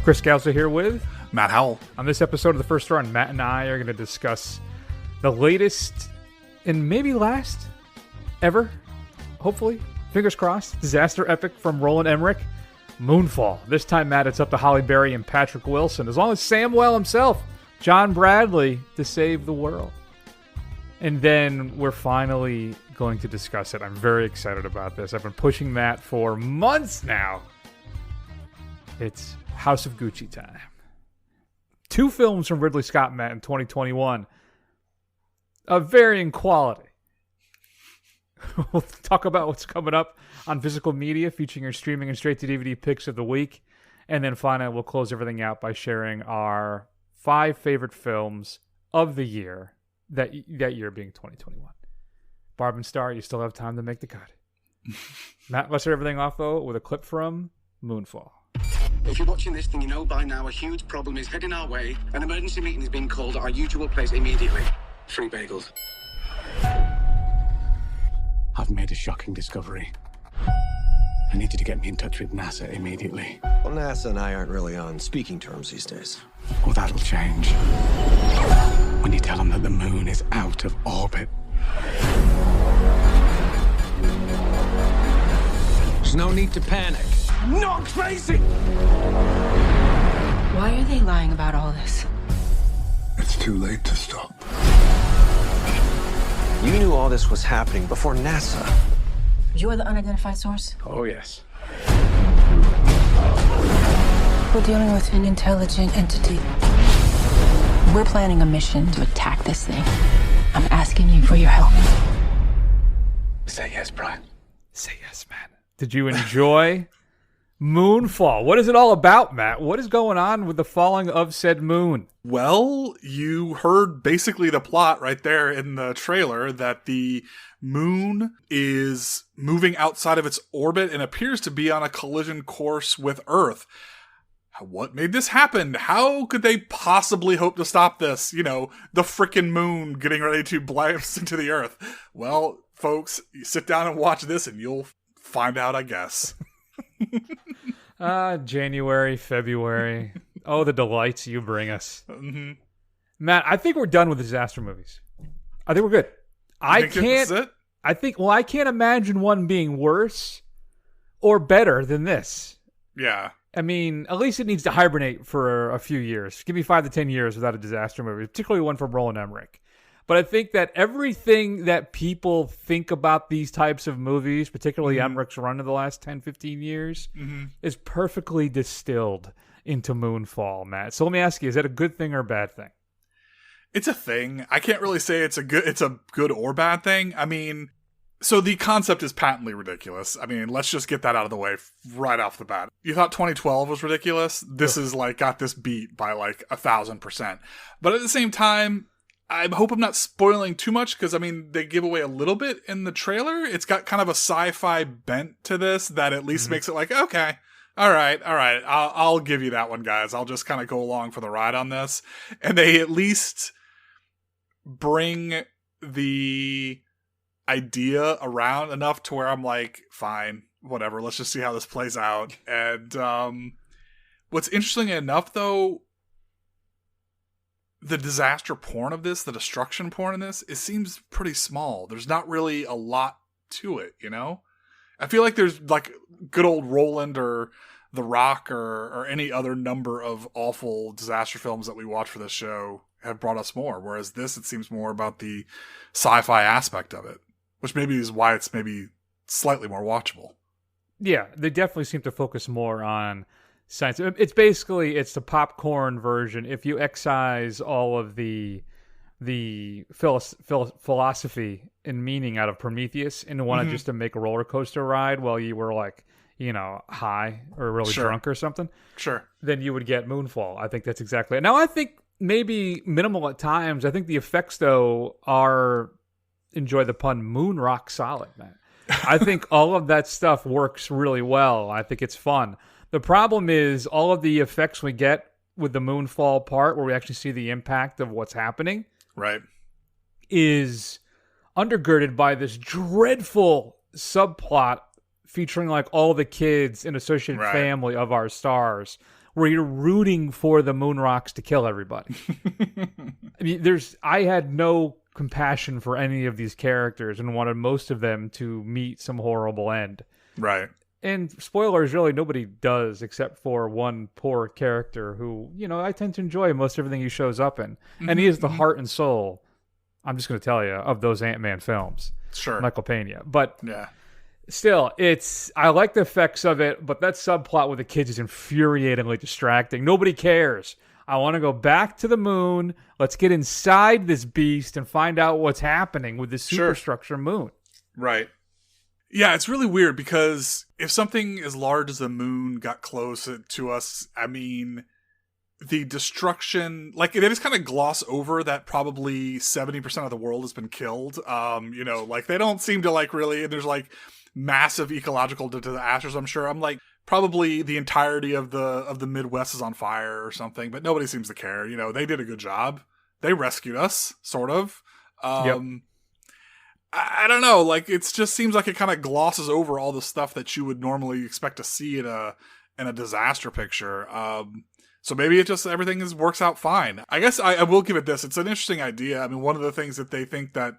Chris Scalzo here with Matt Howell. On this episode of The First Run, Matt and I are going to discuss the latest and maybe last ever, hopefully, fingers crossed, disaster epic from Roland Emmerich, Moonfall. This time, Matt, it's up to Halle Berry and Patrick Wilson, as long as Samwell himself, John Bradley, to save the world. And then we're finally going to discuss it. I'm very excited about this. I've been pushing Matt for months now. It's House of Gucci time. 2 films from Ridley Scott, Matt, in 2021 of varying quality. We'll talk about what's coming up on physical media, featuring your streaming and straight-to-DVD picks of the week. And then finally, we'll close everything out by sharing our 5 favorite films of the year, that year being 2021. Barb and Star, you still have time to make the cut. Matt, let's start everything off, though, with a clip from Moonfall. If you're watching this, then you know by now a huge problem is heading our way. An emergency meeting is being called at our usual place immediately. 3 bagels. I've made a shocking discovery. I need you to get me in touch with NASA immediately. Well, NASA and I aren't really on speaking terms these days. Well, that'll change. When you tell them that the moon is out of orbit. There's no need to panic. I'm not crazy! Why are they lying about all this? It's too late to stop. You knew all this was happening before NASA. You're the unidentified source? Oh, yes. We're dealing with an intelligent entity. We're planning a mission to attack this thing. I'm asking you for your help. Say yes, Brian. Say yes, man. Did you enjoy Moonfall? What is it all about, Matt? What is going on with the falling of said moon? Well, you heard basically the plot right there in the trailer, that the moon is moving outside of its orbit and appears to be on a collision course with Earth. What made this happen? How could they possibly hope to stop this? You know, the frickin' moon getting ready to blast into the Earth. Well, folks, you sit down and watch this and you'll find out, I guess. January, February. Oh, the delights you bring us. Mm-hmm. Matt, I think we're done with disaster movies. I think we're good. I can't imagine one being worse or better than this. Yeah. I mean, at least it needs to hibernate for a few years. Give me 5 to 10 years without a disaster movie, particularly one from Roland Emmerich. But I think that everything that people think about these types of movies, particularly Emmerich's run of the last 10, 15 years, is perfectly distilled into Moonfall, Matt. So let me ask you, is that a good thing or a bad thing? It's a thing. I can't really say it's a good or bad thing. I mean, so the concept is patently ridiculous. I mean, let's just get that out of the way right off the bat. You thought 2012 was ridiculous? This is like got this beat by like 1,000%. But at the same time, I hope I'm not spoiling too much, because, I mean, they give away a little bit in the trailer. It's got kind of a sci-fi bent to this that at least makes it like, okay, all right, I'll give you that one, guys. I'll just kind of go along for the ride on this. And they at least bring the idea around enough to where I'm like, fine, whatever, let's just see how this plays out. And what's interesting enough, though, the disaster porn of this, the destruction porn in this, it seems pretty small. There's not really a lot to it, you know? I feel like there's like good old Roland or The Rock or any other number of awful disaster films that we watch for this show have brought us more. Whereas this, it seems more about the sci-fi aspect of it, which maybe is why it's maybe slightly more watchable. Yeah, they definitely seem to focus more on science. It's basically, it's the popcorn version. If you excise all of the philosophy and meaning out of Prometheus and wanted just to make a roller coaster ride while you were like, you know, high or really drunk or something, then you would get Moonfall. I think that's exactly it. Now, I think maybe minimal at times. I think the effects, though, are, enjoy the pun, moon rock solid, man. I think all of that stuff works really well. I think it's fun. The problem is all of the effects we get with the Moonfall part, where we actually see the impact of what's happening, right, is undergirded by this dreadful subplot featuring like all the kids and associated family of our stars, where you're rooting for the moon rocks to kill everybody. I mean, I had no compassion for any of these characters and wanted most of them to meet some horrible end. Right. And spoilers, really, nobody does except for one poor character who, I tend to enjoy most everything he shows up in. And he is the heart and soul, I'm just going to tell you, of those Ant-Man films. Sure. Michael Pena. But yeah. Still, I like the effects of it, but that subplot with the kids is infuriatingly distracting. Nobody cares. I want to go back to the moon. Let's get inside this beast and find out what's happening with this superstructure moon. Right. Yeah, it's really weird because if something as large as the moon got close to us, I mean, the destruction, like they just kind of gloss over that probably 70% of the world has been killed. Like they don't seem to like really, and there's like massive ecological disasters, I'm sure. I'm like, probably the entirety of the Midwest is on fire or something, but nobody seems to care. They did a good job. They rescued us, sort of. Yep. I don't know. Like, it just seems like it kind of glosses over all the stuff that you would normally expect to see in a disaster picture. So maybe it just, everything works out fine. I guess I will give it this. It's an interesting idea. I mean, one of the things that they think that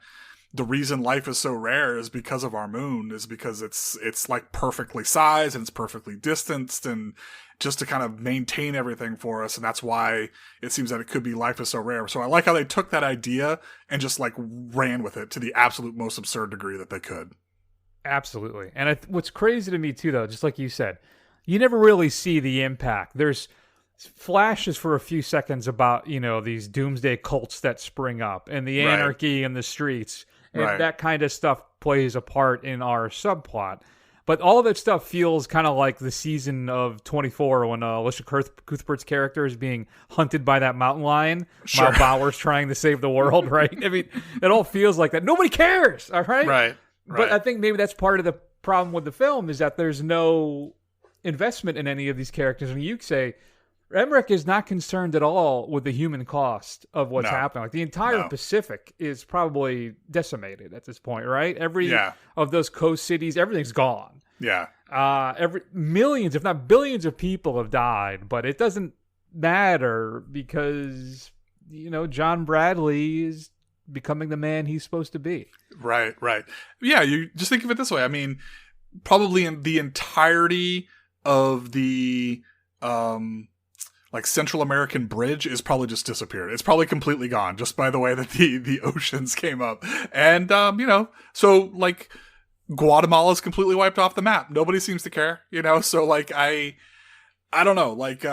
the reason life is so rare is because of our moon, is because it's like perfectly sized and it's perfectly distanced and just to kind of maintain everything for us. And that's why it seems that it could be life is so rare. So I like how they took that idea and just like ran with it to the absolute most absurd degree that they could. Absolutely. And what's crazy to me too, though, just like you said, you never really see the impact. There's flashes for a few seconds about, these doomsday cults that spring up and the anarchy in the streets. And that kind of stuff plays a part in our subplot. But all of that stuff feels kind of like the season of 24 when Alicia Cuthbert's character is being hunted by that mountain lion while Bauer's trying to save the world, right? I mean, it all feels like that. Nobody cares, all right? Right. But I think maybe that's part of the problem with the film is that there's no investment in any of these characters. And you say, Emmerich is not concerned at all with the human cost of what's happening. Like the entire Pacific is probably decimated at this point, right? Every of those coast cities, everything's gone. Yeah. Millions, if not billions of people have died, but it doesn't matter because, John Bradley is becoming the man he's supposed to be. Right. Yeah, you just think of it this way. I mean, probably in the entirety of the like Central American bridge is probably just disappeared. It's probably completely gone just by the way that the oceans came up. And, so like Guatemala's completely wiped off the map. Nobody seems to care, So like, I don't know. Like,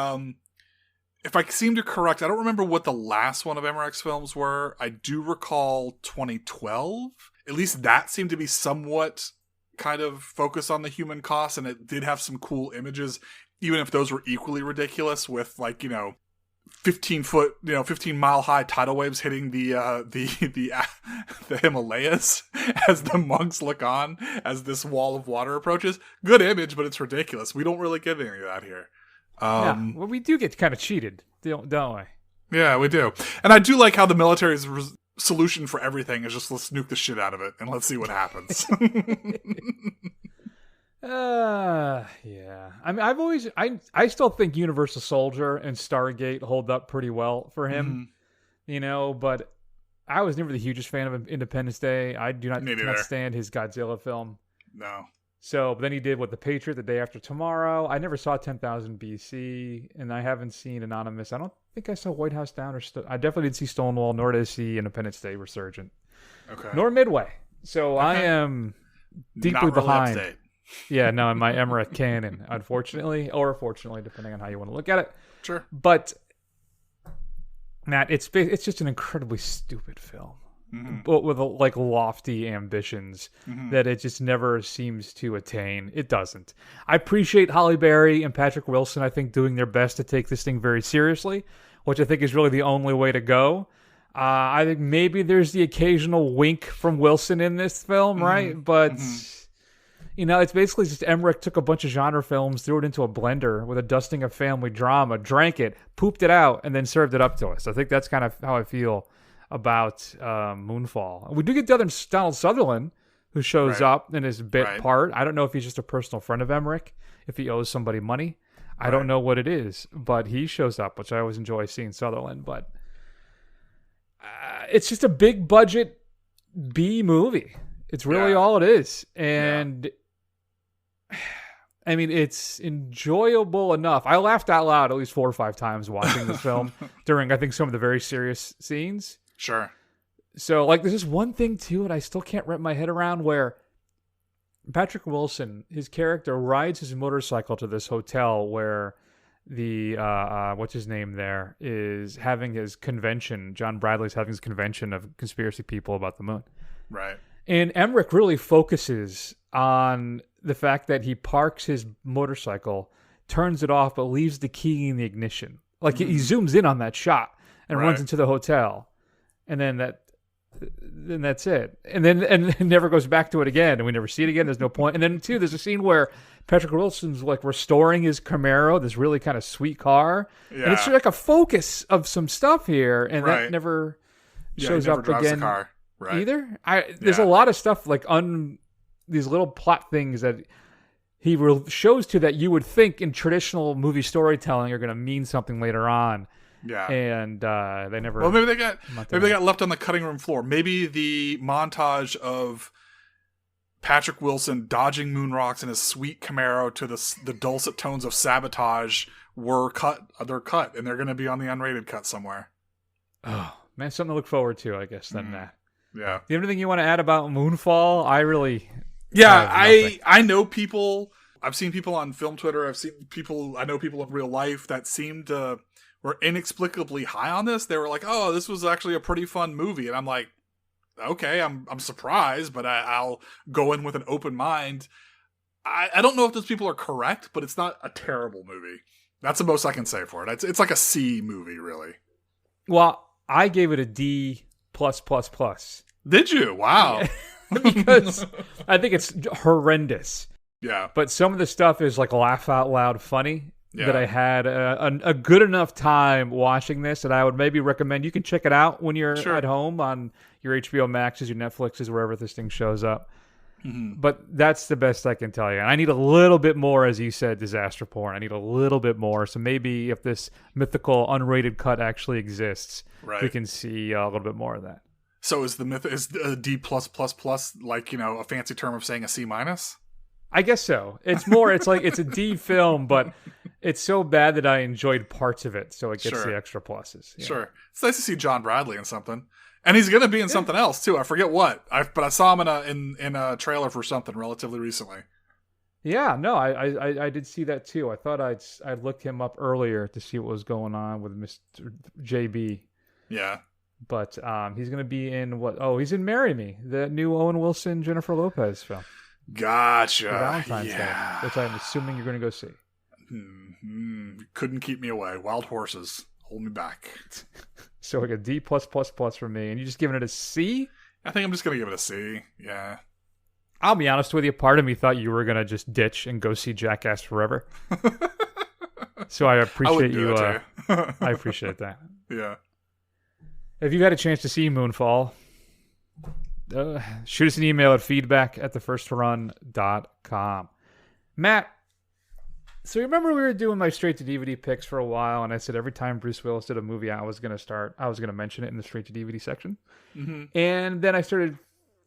if I seem to correct, I don't remember what the last one of Emmerich's films were. I do recall 2012. At least that seemed to be somewhat kind of focused on the human cost. And it did have some cool images, even if those were equally ridiculous with 15 mile high tidal waves hitting the Himalayas as the monks look on as this wall of water approaches. Good image, but it's ridiculous. We don't really get any of that here. Well, we do get kind of cheated, don't we? Yeah, we do. And I do like how the military's solution for everything is just let's nuke the shit out of it and let's see what happens. Yeah. I mean, I still think Universal Soldier and Stargate hold up pretty well for him, but I was never the hugest fan of Independence Day. I do not stand his Godzilla film. No. So, but then he did The Patriot, The Day After Tomorrow. I never saw 10,000 BC, and I haven't seen Anonymous. I don't think I saw White House Down I definitely didn't see Stonewall, nor did I see Independence Day Resurgent. Okay. Nor Midway. So I am deeply Not really behind. update. Yeah, no, in my Emmerich canon, unfortunately, or fortunately, depending on how you want to look at it. Sure. But, Matt, it's just an incredibly stupid film, but with lofty ambitions that it just never seems to attain. It doesn't. I appreciate Halle Berry and Patrick Wilson, I think, doing their best to take this thing very seriously, which I think is really the only way to go. I think maybe there's the occasional wink from Wilson in this film, right? But... it's basically just Emmerich took a bunch of genre films, threw it into a blender with a dusting of family drama, drank it, pooped it out, and then served it up to us. I think that's kind of how I feel about Moonfall. We do get Donald Sutherland, who shows up in his bit part. I don't know if he's just a personal friend of Emmerich, if he owes somebody money. I don't know what it is, but he shows up, which I always enjoy seeing Sutherland. But it's just a big budget B movie. It's really all it is. And I mean, it's enjoyable enough. I laughed out loud at least 4 or 5 times watching this film during, I think, some of the very serious scenes. Sure. So, like, there's this one thing, too, and I still can't wrap my head around, where Patrick Wilson, his character, rides his motorcycle to this hotel where the, what's his name there, is having his convention. John Bradley's having his convention of conspiracy people about the moon. Right. And Emmerich really focuses on the fact that he parks his motorcycle, turns it off, but leaves the key in the ignition. Like, he zooms in on that shot and runs into the hotel. And then that's it. And then never goes back to it again. And we never see it again. There's no point. And then, too, there's a scene where Patrick Wilson's, like, restoring his Camaro, this really kind of sweet car. Yeah. And it's like a focus of some stuff here. And that never shows up again. The car. Right. Either. There's a lot of stuff, like, these little plot things that he shows to that you would think in traditional movie storytelling are going to mean something later on. Yeah, and they never. Well, maybe they got left on the cutting room floor. Maybe the montage of Patrick Wilson dodging moon rocks in his sweet Camaro to the dulcet tones of Sabotage were cut. They're cut, and they're going to be on the unrated cut somewhere. Oh man, something to look forward to, I guess. Then that. Yeah. Do you have anything you want to add about Moonfall? I really. Yeah, I know people. I've seen people on film Twitter. I know people in real life that were inexplicably high on this. They were like, "Oh, this was actually a pretty fun movie," and I'm like, "Okay, I'm surprised, but I'll go in with an open mind." I don't know if those people are correct, but it's not a terrible movie. That's the most I can say for it. It's like a C movie, really. Well, I gave it a D+++. Did you? Wow. Because I think it's horrendous. Yeah. But some of the stuff is like laugh out loud funny. Yeah. That I had a good enough time watching this that I would maybe recommend. You can check it out when you're at home on your HBO Maxes, your Netflixes, wherever this thing shows up. Mm-hmm. But that's the best I can tell you. And I need a little bit more, as you said, disaster porn. I need a little bit more. So maybe if this mythical unrated cut actually exists, we can see a little bit more of that. So is a D+++ like, a fancy term of saying a C-? I guess so. It's more, it's like it's a D film, but it's so bad that I enjoyed parts of it, so it gets the extra pluses. Yeah. Sure. It's nice to see John Bradley in something. And he's going to be in something else, too. I forget what. But I saw him in a trailer for something relatively recently. Yeah, no, I did see that, too. I thought I'd look him up earlier to see what was going on with Mr. JB. Yeah. But he's going to be in what? Oh, he's in Marry Me, the new Owen Wilson, Jennifer Lopez film. Gotcha. Valentine's Day, which I'm assuming you're going to go see. Couldn't keep me away. Wild horses hold me back. So like a D+++ for me, and you just giving it a C? I think I'm just going to give it a C. Yeah. I'll be honest with you. Part of me thought you were going to just ditch and go see Jackass Forever. So I appreciate you. I appreciate that. Yeah. If you've had a chance to see Moonfall, shoot us an email at feedback@thefirstrun.com. Matt, so you remember we were doing my straight-to-DVD picks for a while, and I said every time Bruce Willis did a movie, I was going to mention it in the straight-to-DVD section. Mm-hmm. And then I started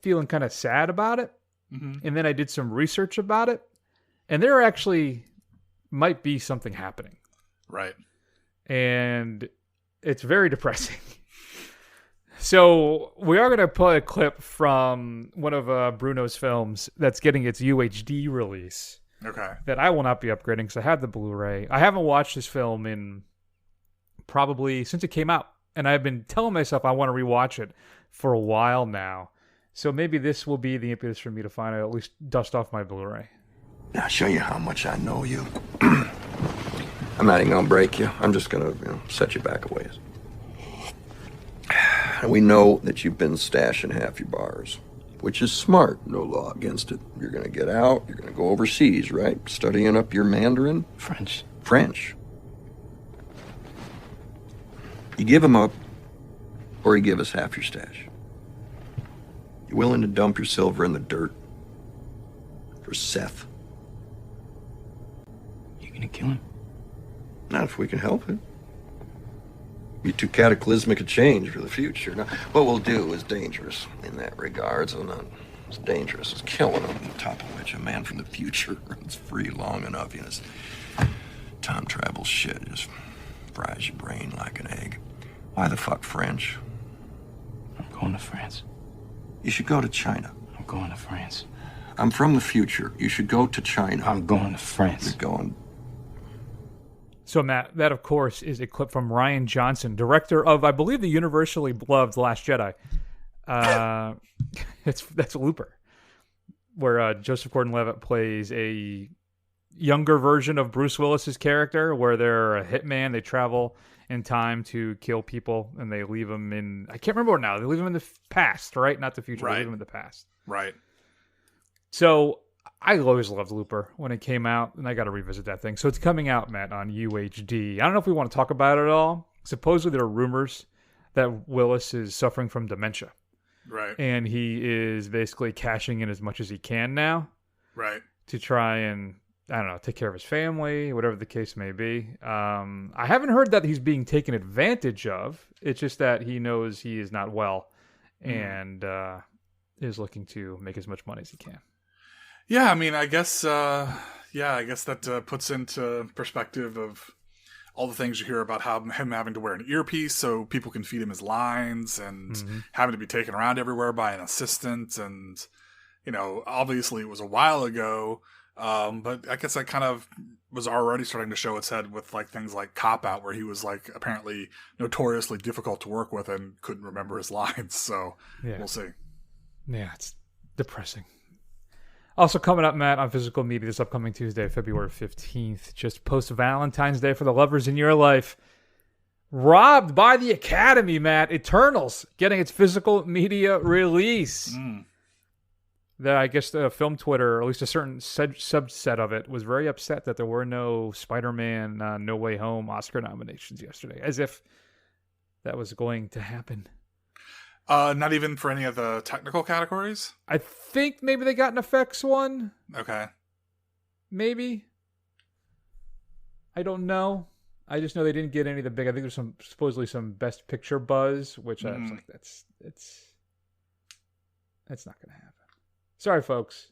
feeling kind of sad about it, and then I did some research about it, and there actually might be something happening. Right. And it's very depressing. So we are going to play a clip from one of Bruno's films that's getting its UHD release. Okay. That I will not be upgrading because I have the Blu-ray. I haven't watched this film in probably since it came out. And I've been telling myself I want to rewatch it for a while now. So maybe this will be the impetus for me to finally at least dust off my Blu-ray. I'll show you how much I know you. I'm not even going to break you. I'm just going to set you back a ways. We know that you've been stashing half your bars, which is smart. No law against it. You're going to get out. You're going to go overseas, right? Studying up your Mandarin? French. You give him up, or you give us half your stash. You willing to dump your silver in the dirt for Seth? You gonna kill him? Not if we can help it. Be too cataclysmic a change for the future. Now, what we'll do is dangerous in that regard, so not as dangerous as killing him, on top of which a man from the future runs free long enough, you know, this time travel shit just fries your brain like an egg. Why the fuck French? I'm going to France. You should go to China. I'm going to France. I'm from the future. You should go to China. I'm going to France. You're going... So, Matt, that, of course, is a clip from Rian Johnson, director of, I believe, the universally beloved The Last Jedi. That's Looper, where Joseph Gordon-Levitt plays a younger version of Bruce Willis's character, where they're a hitman. They travel in time to kill people, and they leave them in... I can't remember what now. They leave them in the past, right? Not the future. Right. They leave them in the past. Right. So... I always loved Looper when it came out, and I got to revisit that thing. So it's coming out, Matt, on UHD. I don't know if we want to talk about it at all. Supposedly there are rumors that Willis is suffering from dementia. Right. And he is basically cashing in as much as he can now. Right. To try and, I don't know, take care of his family, whatever the case may be. I haven't heard that he's being taken advantage of. It's just that he knows he is not well and is looking to make as much money as he can. Yeah, I mean, I guess that puts into perspective of all the things you hear about him having to wear an earpiece so people can feed him his lines, and having to be taken around everywhere by an assistant. And, you know, obviously it was a while ago, but I guess that kind of was already starting to show its head with like things like Cop Out, where he was like apparently notoriously difficult to work with and couldn't remember his lines. So we'll see. Yeah, it's depressing. Also coming up, Matt, on Physical Media this upcoming Tuesday, February 15th, just post-Valentine's Day for the lovers in your life. Robbed by the Academy, Matt. Eternals getting its Physical Media release. I guess the film Twitter, or at least a certain subset of it, was very upset that there were no Spider-Man No Way Home Oscar nominations yesterday, as if that was going to happen. Not even for any of the technical categories? I think maybe they got an effects one. Okay. Maybe. I don't know. I just know they didn't get any of the big... I think there's supposedly some Best Picture buzz, which I was like, that's not going to happen. Sorry, folks.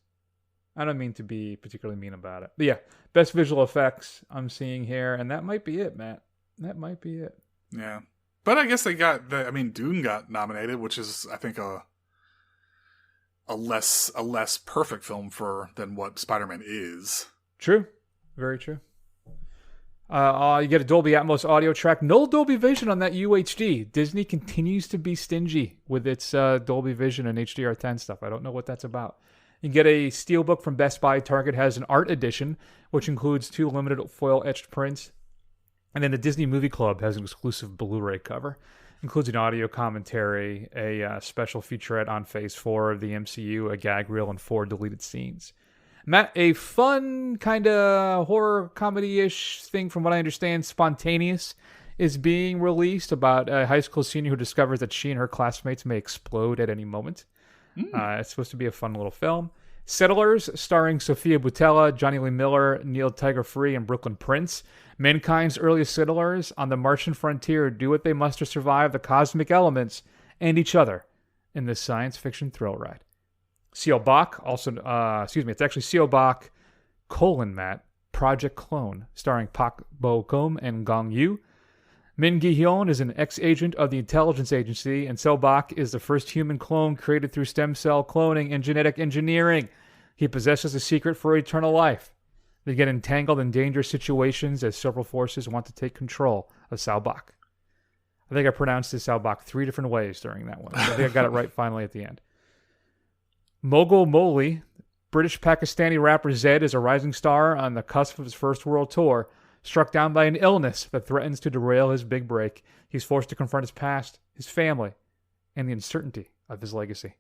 I don't mean to be particularly mean about it. But yeah, Best Visual Effects I'm seeing here, and that might be it, Matt. That might be it. Yeah. But I guess Dune got nominated, which is, I think, a less perfect film than what Spider-Man is. True. Very true. You get a Dolby Atmos audio track. No Dolby Vision on that UHD. Disney continues to be stingy with its Dolby Vision and HDR10 stuff. I don't know what that's about. You get a Steelbook from Best Buy. Target has an art edition, which includes 2 limited foil etched prints. And then the Disney Movie Club has an exclusive Blu-ray cover. Includes an audio commentary, a special featurette on Phase 4 of the MCU, a gag reel, and 4 deleted scenes. Matt, a fun kind of horror comedy-ish thing, from what I understand, Spontaneous, is being released about a high school senior who discovers that she and her classmates may explode at any moment. It's supposed to be a fun little film. Settlers, starring Sophia Boutella, Johnny Lee Miller, Neil Tiger Free, and Brooklyn Prince. Mankind's earliest settlers on the Martian frontier do what they must to survive the cosmic elements and each other in this science fiction thrill ride. C.O. Bach, it's actually C.O. Bach, Matt, Project Clone, starring Pak Bo-kum and Gong Yu. Min Gi-hyun is an ex-agent of the intelligence agency, and So Bach is the first human clone created through stem cell cloning and genetic engineering. He possesses a secret for eternal life. They get entangled in dangerous situations as several forces want to take control of Sao Bach. I think I pronounced this Sao Bach 3 different ways during that one. I think I got it right finally at the end. Mogul Moli, British-Pakistani rapper Zed, is a rising star on the cusp of his first world tour. Struck down by an illness that threatens to derail his big break, he's forced to confront his past, his family, and the uncertainty of his legacy.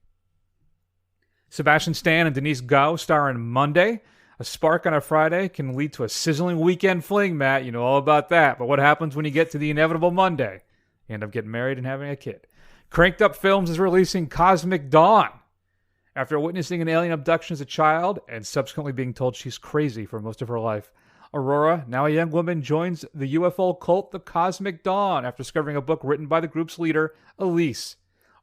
Sebastian Stan and Denise Gao star in Monday. A spark on a Friday can lead to a sizzling weekend fling, Matt. You know all about that. But what happens when you get to the inevitable Monday? You end up getting married and having a kid. Cranked Up Films is releasing Cosmic Dawn. After witnessing an alien abduction as a child and subsequently being told she's crazy for most of her life, Aurora, now a young woman, joins the UFO cult, the Cosmic Dawn, after discovering a book written by the group's leader, Elise.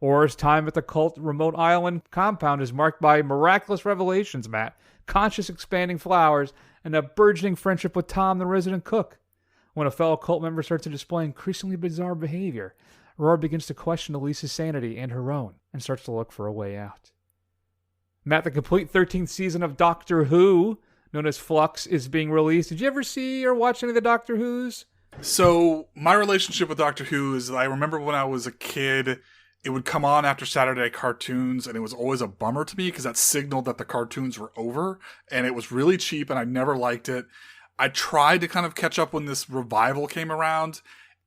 Aurora's time at the cult remote island compound is marked by miraculous revelations, Matt, conscious expanding flowers, and a burgeoning friendship with Tom, the resident cook. When a fellow cult member starts to display increasingly bizarre behavior, Aurora begins to question Elise's sanity and her own, and starts to look for a way out. Matt, the complete 13th season of Doctor Who, known as Flux, is being released. Did you ever see or watch any of the Doctor Whos? So, my relationship with Doctor Who is, I remember when I was a kid, it would come on after Saturday cartoons, and it was always a bummer to me because that signaled that the cartoons were over, and it was really cheap, and I never liked it. I tried to kind of catch up when this revival came around,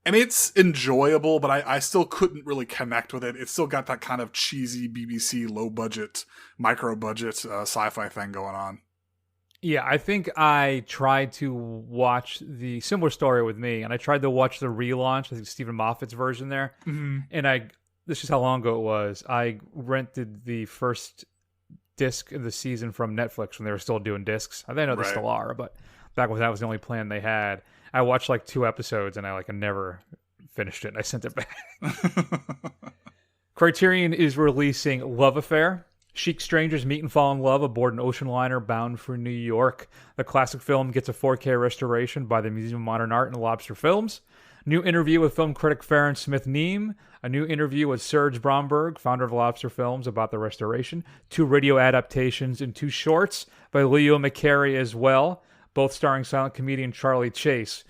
and it's enjoyable, but I still couldn't really connect with it. It's still got that kind of cheesy BBC low-budget, micro-budget sci-fi thing going on. Yeah, I think I tried to watch the similar story with me, and I tried to watch the relaunch, I think Stephen Moffat's version there, and this is how long ago it was. I rented the first disc of the season from Netflix when they were still doing discs. I know they still are, but back when that was the only plan they had. I watched like 2 episodes, and I never finished it. I sent it back. Criterion is releasing Love Affair. Chic strangers meet and fall in love aboard an ocean liner bound for New York. The classic film gets a 4K restoration by the Museum of Modern Art and Lobster Films. New interview with film critic Farron Smith-Neame. A new interview with Serge Bromberg, founder of Lobster Films, about the restoration. 2 radio adaptations and 2 shorts by Leo McCarey as well, both starring silent comedian Charlie Chase.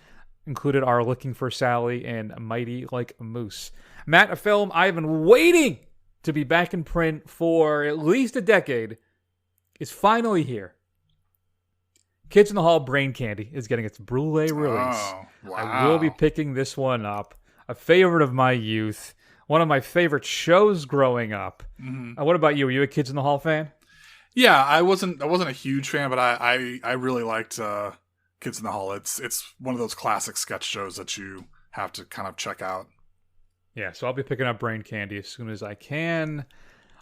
Included are Looking for Sally and Mighty Like a Moose. Matt, a film I've been waiting to be back in print for at least a decade, is finally here. Kids in the Hall Brain Candy is getting its Blu-ray release. Oh, wow. I will be picking this one up. A favorite of my youth. One of my favorite shows growing up. What about you? Were you a Kids in the Hall fan? Yeah, I wasn't a huge fan, but I really liked Kids in the Hall. It's one of those classic sketch shows that you have to kind of check out. Yeah, so I'll be picking up Brain Candy as soon as I can.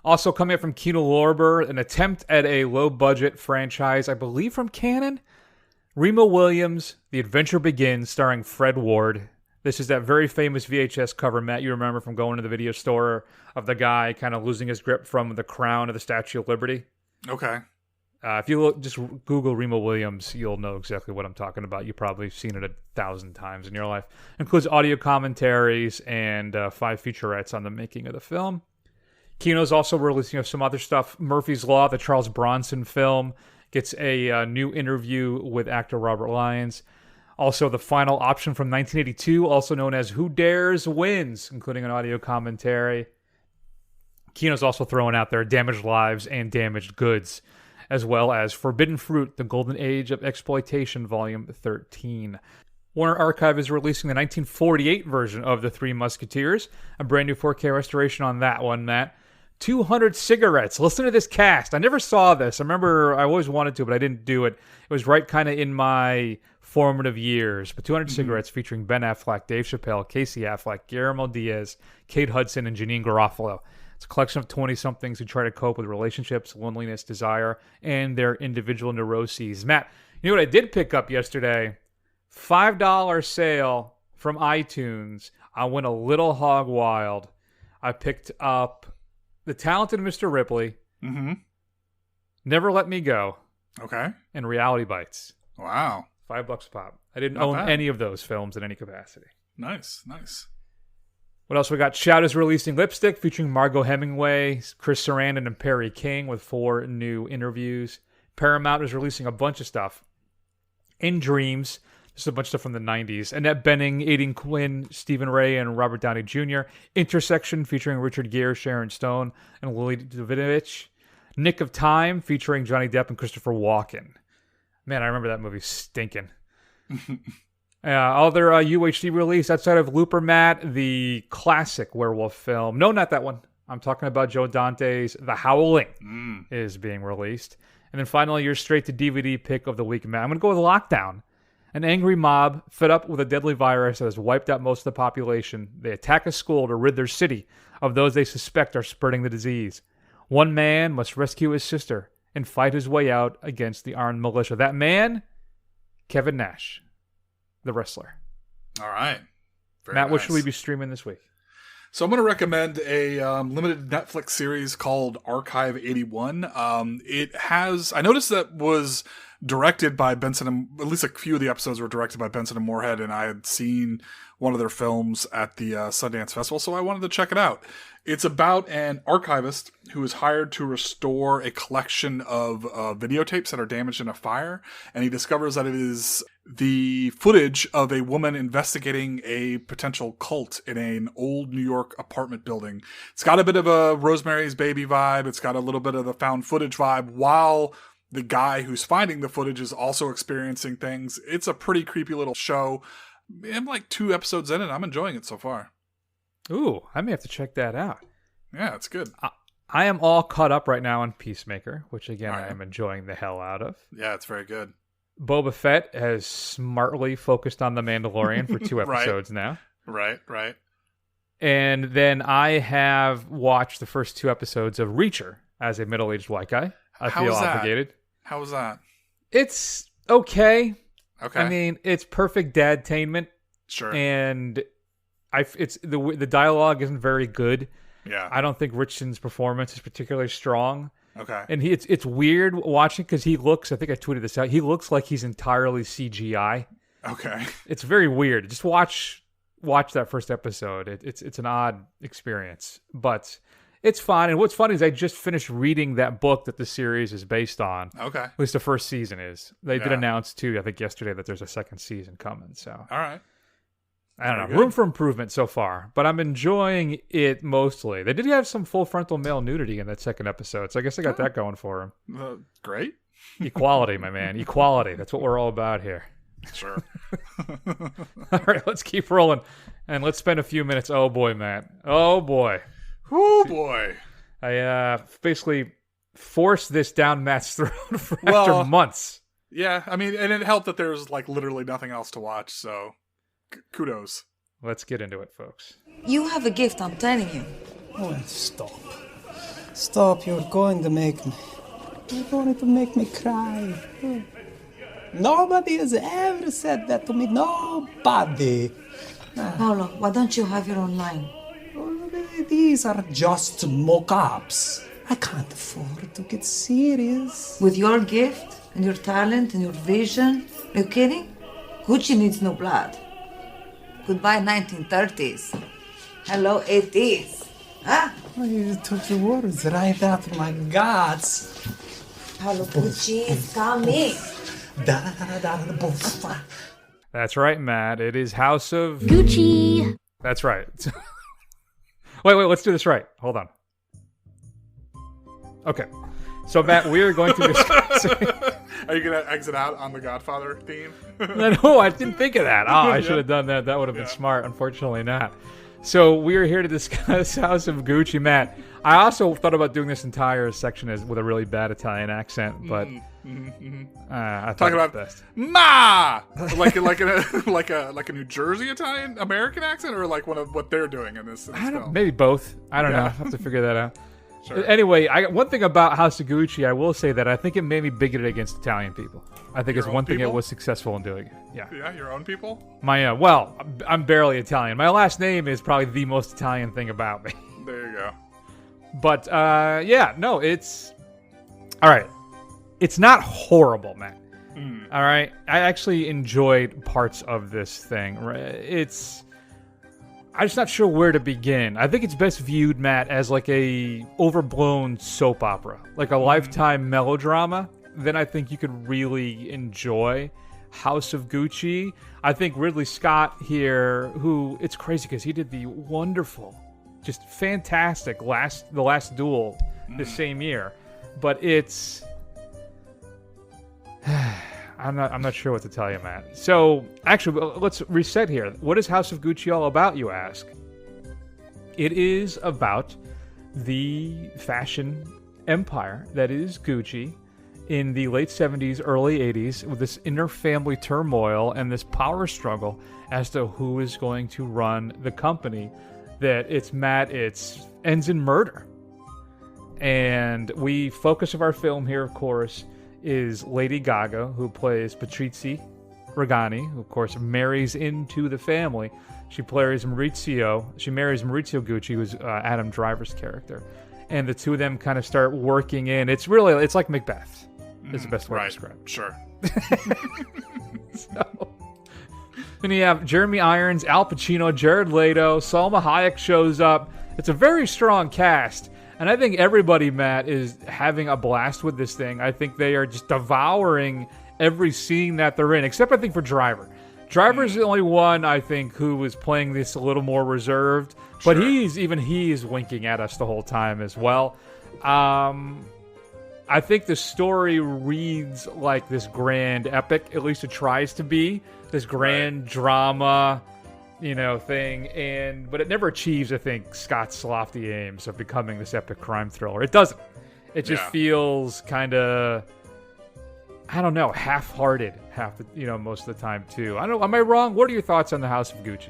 Also coming up from Kino Lorber, an attempt at a low-budget franchise, I believe from Canon. Remo Williams, The Adventure Begins, starring Fred Ward. This is that very famous VHS cover, Matt, you remember from going to the video store, of the guy kind of losing his grip from the crown of the Statue of Liberty. Okay. If you just Google Remo Williams, you'll know exactly what I'm talking about. You've probably seen it 1,000 times in your life. It includes audio commentaries and 5 featurettes on the making of the film. Kino's also releasing some other stuff. Murphy's Law, the Charles Bronson film, gets a new interview with actor Robert Lyons. Also, The Final Option from 1982, also known as Who Dares Wins, including an audio commentary. Kino's also throwing out there Damaged Lives and Damaged Goods, as well as Forbidden Fruit, The Golden Age of Exploitation, Volume 13. Warner Archive is releasing the 1948 version of The Three Musketeers, a brand new 4K restoration on that one, Matt. 200 cigarettes. Listen to this cast. I never saw this. I remember I always wanted to, but I didn't do it. It was right kind of in my formative years. But 200 cigarettes featuring Ben Affleck, Dave Chappelle, Casey Affleck, Guillermo Diaz, Kate Hudson, and Janine Garofalo. It's a collection of 20-somethings who try to cope with relationships, loneliness, desire, and their individual neuroses. Matt, you know what I did pick up yesterday? $5 sale from iTunes. I went a little hog wild. I picked up The Talented Mr. Ripley, Never Let Me Go, Okay. and Reality Bites. Wow. $5 a pop. I didn't Not own bad. any of those films in any capacity. Nice. Nice. What else we got? Shout is releasing Lipstick featuring Margot Hemingway, Chris Sarandon, and Perry King with 4 new interviews. Paramount is releasing a bunch of stuff. In Dreams, this is a bunch of stuff from the 90s. Annette Bening, Aidan Quinn, Stephen Ray, and Robert Downey Jr. Intersection featuring Richard Gere, Sharon Stone, and Lily Davidovich. Nick of Time featuring Johnny Depp and Christopher Walken. Man, I remember that movie stinking. Other UHD release outside of Looper, Matt, the classic werewolf film. No, not that one. I'm talking about Joe Dante's The Howling is being released. And then finally, your straight-to-DVD pick of the week, Matt. I'm going to go with Lockdown. An angry mob, fed up with a deadly virus that has wiped out most of the population. They attack a school to rid their city of those they suspect are spreading the disease. One man must rescue his sister and fight his way out against the armed militia. That man, Kevin Nash, the wrestler. All right. Very Matt, what nice. should we be streaming this week? So I'm going to recommend a limited Netflix series called Archive 81. I noticed that was directed by Benson, and at least a few of the episodes were directed by Benson and Moorhead, and I had seen one of their films at the Sundance Festival, so I wanted to check it out. It's about an archivist who is hired to restore a collection of videotapes that are damaged in a fire, and he discovers that it is the footage of a woman investigating a potential cult in an old New York apartment building. It's got a bit of a Rosemary's Baby vibe. It's got a little bit of the found footage vibe, while the guy who's finding the footage is also experiencing things. It's a pretty creepy little show. I'm like 2 episodes in it. I'm enjoying it so far. Ooh, I may have to check that out. Yeah, it's good. I am all caught up right now on Peacemaker, which again, Right. I am enjoying the hell out of. Yeah, it's very good. Boba Fett has smartly focused on The Mandalorian for 2 Right. episodes now. Right. And then I have watched the first 2 episodes of Reacher as a middle-aged white guy. I How feel was that? obligated. How was that? It's okay. Okay. I mean, it's perfect dadtainment, sure. and it's the dialogue isn't very good. Yeah. I don't think Richardson's performance is particularly strong. Okay. And it's weird watching because he looks, I think I tweeted this out, he looks like he's entirely CGI. Okay. It's very weird. Just watch that first episode. It's an odd experience, but it's fun. And what's funny is I just finished reading that book that the series is based on. Okay. At least the first season is. They did Yeah. announce too, I think yesterday, that there's a second season coming. So All right. I don't know. Very good. Room for improvement so far, but I'm enjoying it mostly. They did have some full frontal male nudity in that second episode, so I guess I got that going for them. Great. Equality, my man. Equality. That's what we're all about here. Sure. All right, let's keep rolling. And let's spend a few minutes. Oh, boy, Matt. Oh, boy. Oh, boy. I basically forced this down Matt's throat after Well, months. Yeah, I mean, and it helped that there's like literally nothing else to watch, so kudos. Let's get into it, folks. You have a gift, I'm telling you. Oh, stop. Stop, you're going to make me. You're going to make me cry. Nobody has ever said that to me. Nobody. Paolo, why don't you have your own line? These are just mock-ups. I can't afford to get serious. With your gift and your talent and your vision, are you kidding? Gucci needs no blood. Goodbye 1930s. Hello 80s. Huh? Oh, you took the words right out of my guts. Paolo, Gucci is coming. That's right, Matt. It is House of Gucci. That's right. Wait, let's do this right. Hold on. Okay. So, Matt, we are going to discuss... Are you going to exit out on the Godfather theme? No, I didn't think of that. Oh, I should have done that. That would have been smart. Unfortunately not. So we are here to discuss House of Gucci, Matt. I also thought about doing this entire section with a really bad Italian accent, but I thought Talking it was about best. Ma, like a New Jersey Italian American accent, or like one of what they're doing in this film. Maybe both. I don't know. I'll have to figure that out. Sure. Anyway, one thing about House of Gucci, I will say that I think it made me bigoted against Italian people. I think Your it's own one thing it people? was successful in doing. Yeah. Yeah, your own people. Well, I'm barely Italian. My last name is probably the most Italian thing about me. There you go. But it's all right. It's not horrible, man. All right, I actually enjoyed parts of this thing. I'm just not sure where to begin. I think it's best viewed, Matt, as like a overblown soap opera, like a Lifetime melodrama. Then I think you could really enjoy House of Gucci. I think Ridley Scott here, who it's crazy because he did the wonderful, just fantastic The Last Duel the same year, but it's I'm not sure what to tell you, Matt. So, actually, let's reset here. What is House of Gucci all about, you ask? It is about the fashion empire that is Gucci in the late 70s, early 80s, with this inner family turmoil and this power struggle as to who is going to run the company. That it's ends in murder. And focus of our film here, of course, is Lady Gaga, who plays Patrizzi, Regani, who of course marries into the family. She marries Maurizio Gucci, who's Adam Driver's character. And the two of them kind of start working in. It's like Macbeth, is the best way to describe it. Sure. Then you have Jeremy Irons, Al Pacino, Jared Leto, Salma Hayek shows up. It's a very strong cast. And I think everybody, Matt, is having a blast with this thing. I think they are just devouring every scene that they're in, except I think for Driver. Driver's the only one, I think, who was playing this a little more reserved. But he is winking at us the whole time as well. I think the story reads like this grand epic, at least it tries to be. This grand drama, thing. But it never achieves, I think, Scott's lofty aims of becoming this epic crime thriller. It doesn't. It just feels kind of, I don't know, half-hearted most of the time too. I don't know. Am I wrong? What are your thoughts on the House of Gucci?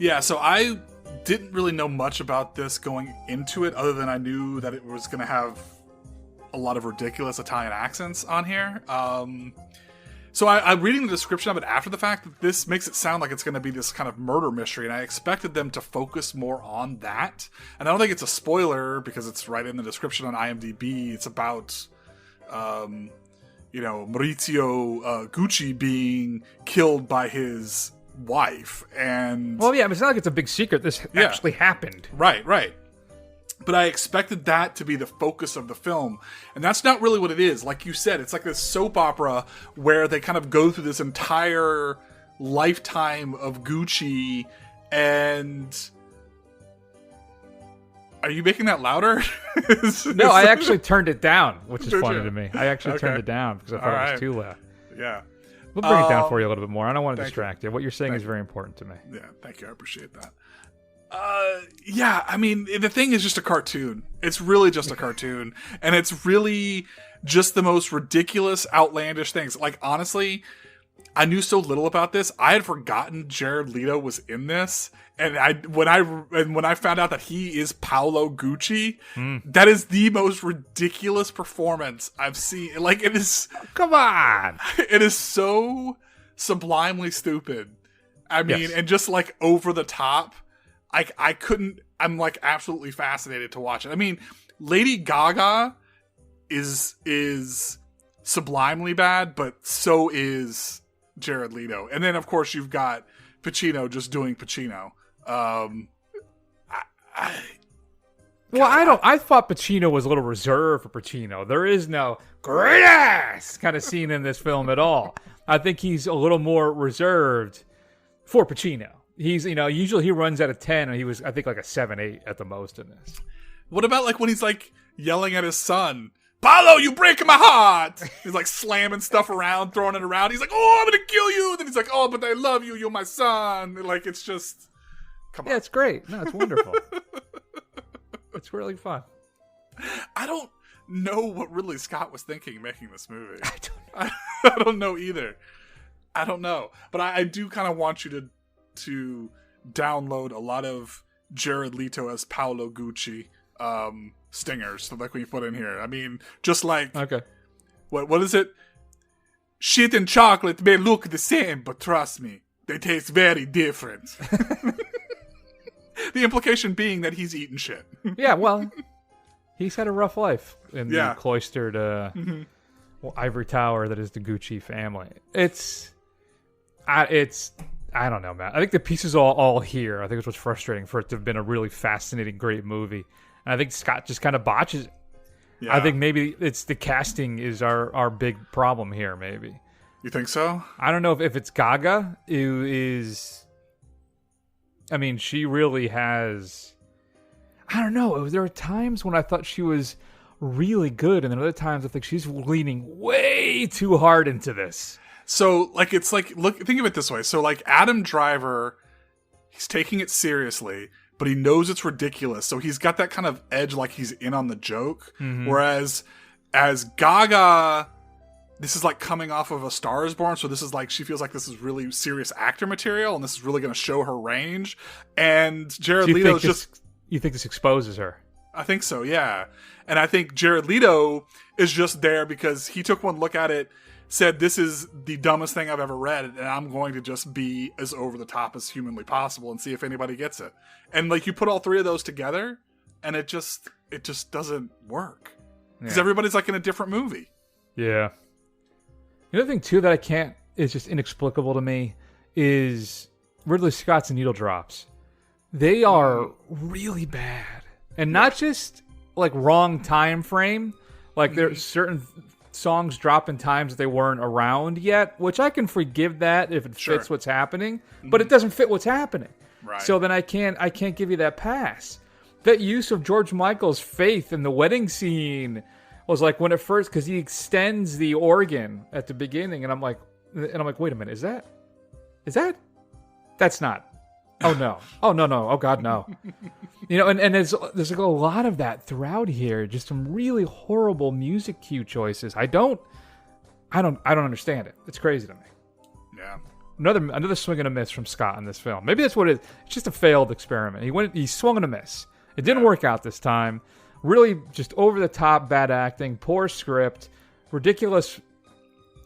Yeah, so I didn't really know much about this going into it, other than I knew that it was going to have a lot of ridiculous Italian accents on here. So I'm reading the description of it after the fact that this makes it sound like it's going to be this kind of murder mystery, and I expected them to focus more on that. And I don't think it's a spoiler because it's right in the description on IMDb. It's about, Maurizio Gucci being killed by his wife. And well, yeah, it's not like it's a big secret. This actually happened. Right. But I expected that to be the focus of the film. And that's not really what it is. Like you said, it's like this soap opera where they kind of go through this entire lifetime of Gucci. And are you making that louder? No, I actually turned it down, which is funny to me. I actually turned it down because I thought it was too loud. Yeah. We'll bring it down for you a little bit more. I don't want to distract you. What you're saying is very important to me. Yeah, thank you. I appreciate that. I mean, the thing is just a cartoon. It's really just a cartoon. And it's really just the most ridiculous, outlandish things. Like, honestly, I knew so little about this. I had forgotten Jared Leto was in this. And when I found out that he is Paolo Gucci, that is the most ridiculous performance I've seen. Like, it is... Come on! It is so sublimely stupid. I mean, and just, like, over the top. I couldn't... I'm, like, absolutely fascinated to watch it. I mean, Lady Gaga is sublimely bad, but so is Jared Leto. And then, of course, you've got Pacino just doing Pacino. I thought Pacino was a little reserved for Pacino. There is no great ass kind of scene in this film at all. I think he's a little more reserved for Pacino. He's, usually he runs out of 10, and he was, I think, like a 7-8 at the most in this. What about, like, when he's, like, yelling at his son, Paolo, you breaking my heart! He's, like, slamming stuff around, throwing it around. He's like, oh, I'm gonna kill you! Then he's like, oh, but I love you, you're my son. And, like, it's just... Come on. Yeah, it's great. No, it's wonderful. It's really fun. I don't know what Ridley Scott was thinking making this movie. I don't know either. I don't know. But I do kind of want you to download a lot of Jared Leto as Paolo Gucci stingers. So like when you put in here. I mean, just like... Okay. What is it? Shit and chocolate may look the same, but trust me, they taste very different. The implication being that he's eating shit. Yeah, well, he's had a rough life in the cloistered ivory tower that is the Gucci family. I don't know, Matt. I think the pieces are all here. I think it's what's frustrating for it to have been a really fascinating, great movie. And I think Scott just kind of botches it. Yeah. I think maybe it's the casting is our big problem here, maybe. You think so? I don't know if it's Gaga who is... I mean, she really has... I don't know. There are times when I thought she was really good, and then other times I think she's leaning way too hard into this. So, like, it's like... think of it this way. So, like, Adam Driver, he's taking it seriously, but he knows it's ridiculous. So he's got that kind of edge like he's in on the joke. Mm-hmm. Whereas, as Gaga... This is like coming off of A Star Is Born, so this is like she feels like this is really serious actor material, and this is really going to show her range. And Jared Leto is just... You think this exposes her? I think so, yeah. And I think Jared Leto is just there because he took one look at it said, this is the dumbest thing I've ever read, and I'm going to just be as over the top as humanly possible and see if anybody gets it. And like, you put all three of those together, and it just doesn't work. Because everybody's like in a different movie. Yeah. The other thing, too, that is just inexplicable to me is Ridley Scott's Needle Drops. They are really bad. And not just, like, wrong time frame. Like, there's certain songs drop in times that they weren't around yet, which I can forgive that if it fits what's happening. But it doesn't fit what's happening. Right. So then I can't give you that pass. That use of George Michael's Faith in the wedding scene was like when it first, because he extends the organ at the beginning, and I'm like, wait a minute, is that? That's not. Oh no. Oh no. Oh God, no. And there's like a lot of that throughout here. Just some really horrible music cue choices. I don't understand it. It's crazy to me. Yeah. Another swing and a miss from Scott in this film. Maybe that's what it is. It's just a failed experiment. He swung and a miss. It didn't work out this time. Really just over the top bad acting, poor script, ridiculous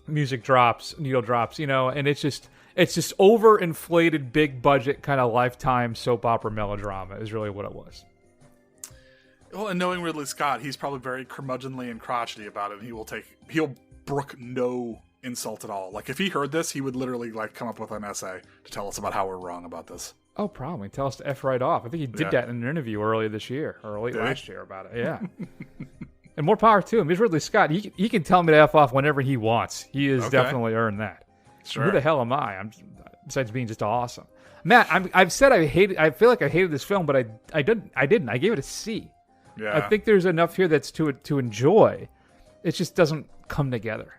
music drops, needle drops, and it's just overinflated, big budget kind of Lifetime soap opera melodrama is really what it was. Well, and knowing Ridley Scott, he's probably very curmudgeonly and crotchety about it. And he'll brook no insult at all. Like, if he heard this, he would literally like come up with an essay to tell us about how we're wrong about this. Oh, probably. Tell us to F right off. I think he did that in an interview earlier this year, or late last year about it. Yeah. And more power to him. He's Ridley Scott. He can tell me to F off whenever he wants. He has definitely earned that. Sure. Who the hell am I? Besides being just awesome. Matt, I've said I feel like I hated this film, but I didn't. I gave it a C. Yeah. I think there's enough here that's to enjoy. It just doesn't come together.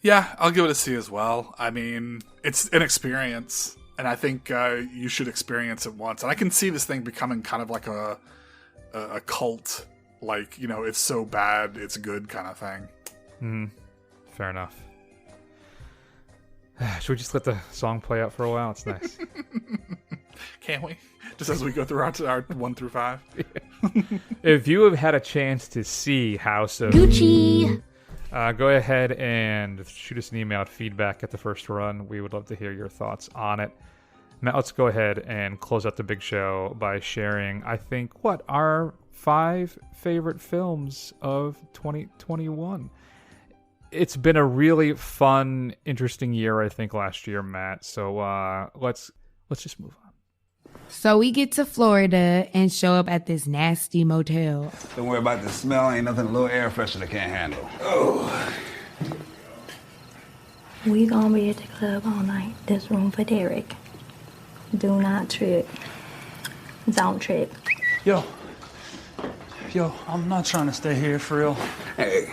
Yeah, I'll give it a C as well. I mean, it's an experience, and I think you should experience it once. And I can see this thing becoming kind of like a cult, like, it's so bad, it's good kind of thing. Mm-hmm. Fair enough. Should we just let the song play out for a while? It's nice. Can't we? Just as we go through our 1 through 5. If you have had a chance to see House of Gucci, go ahead and shoot us an email at feedback@thefirstrun. We would love to hear your thoughts on it. Matt, let's go ahead and close out the big show by sharing, I think, our 5 favorite films of 2021. It's been a really fun, interesting year, I think, last year, Matt. So let's just move on. So we get to Florida and show up at this nasty motel. Don't worry about the smell. Ain't nothing a little air freshener can't handle. Oh. We gonna be at the club all night. This room for Derek. Do not trip. Don't trip. Yo, I'm not trying to stay here for real. Hey.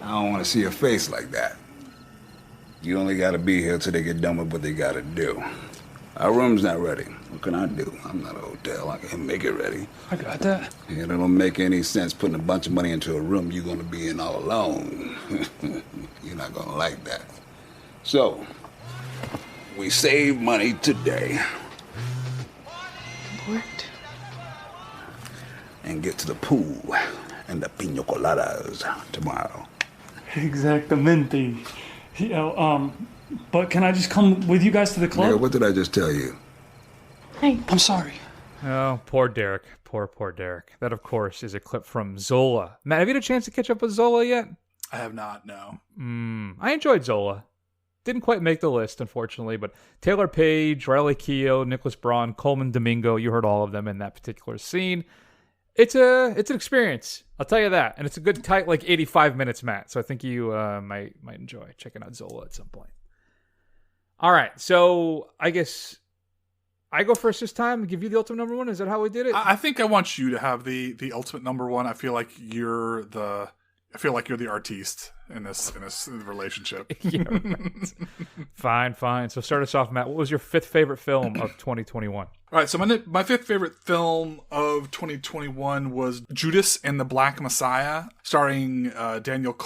I don't want to see your face like that. You only gotta be here till they get done with what they gotta do. Our room's not ready. What can I do? I'm not a hotel. I can't make it ready. I got that. It don't make any sense putting a bunch of money into a room you're gonna be in all alone. You're not gonna like that. So, we save money today. What? And get to the pool and the pina coladas tomorrow. Exactamente. But can I just come with you guys to the club? Nigga, what did I just tell you? Hey. I'm sorry. Oh, poor Derek. Poor Derek. That, of course, is a clip from Zola. Matt, have you had a chance to catch up with Zola yet? I have not, no. I enjoyed Zola. Didn't quite make the list, unfortunately, but Taylor Page, Riley Keough, Nicholas Braun, Coleman Domingo, you heard all of them in that particular scene. It's an experience, I'll tell you that. And it's a good tight, 85 minutes, Matt. So I think you might enjoy checking out Zola at some point. All right, so I guess I go first this time and give you the ultimate number one. Is that how we did it? I think I want you to have the ultimate number one. I feel like you're the artiste in this relationship. Yeah, right. Fine. So start us off, Matt. What was your 5th favorite film of 2021? All right, so my 5th favorite film of 2021 was Judas and the Black Messiah, starring Daniel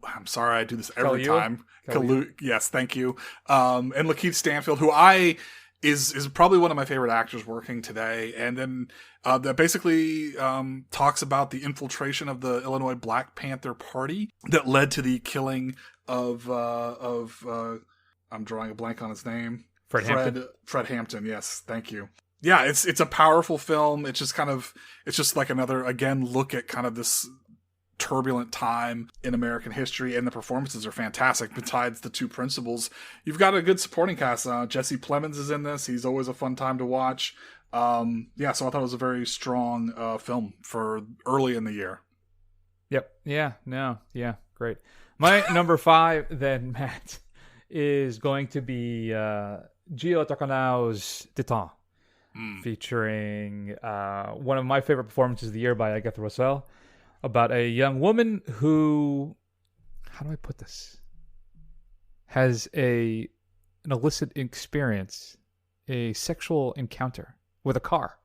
I'm sorry, I do this every time. Yes, thank you. And Lakeith Stanfield, who I is probably one of my favorite actors working today. And then that basically talks about the infiltration of the Illinois Black Panther Party that led to the killing of I'm drawing a blank on his name. Fred Hampton. Yes, thank you. Yeah, it's a powerful film. It's just like another, again, look at kind of this turbulent time in American history, and the performances are fantastic. Besides the two principals, you've got a good supporting cast. Jesse Plemons is in this. He's always a fun time to watch. So I thought it was a very strong film for early in the year. Yep. Yeah. No. Yeah. Great. My number 5, then, Matt, is going to be Gio Takanau's Titan, featuring one of my favorite performances of the year by Agatha Russell, about a young woman who, how do I put this, has an illicit experience, a sexual encounter with a car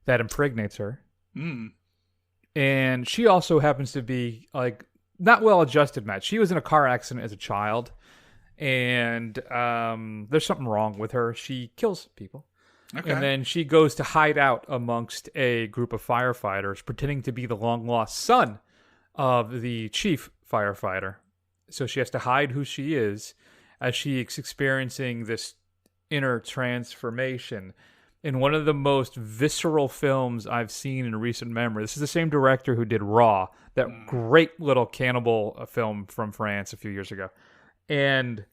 that impregnates her. And she also happens to be, like, not well-adjusted, Matt. She was in a car accident as a child, and there's something wrong with her. She kills people. Okay. And then she goes to hide out amongst a group of firefighters, pretending to be the long-lost son of the chief firefighter. So she has to hide who she is as she is experiencing this inner transformation in one of the most visceral films I've seen in recent memory. This is the same director who did Raw, that great little cannibal film from France a few years ago. And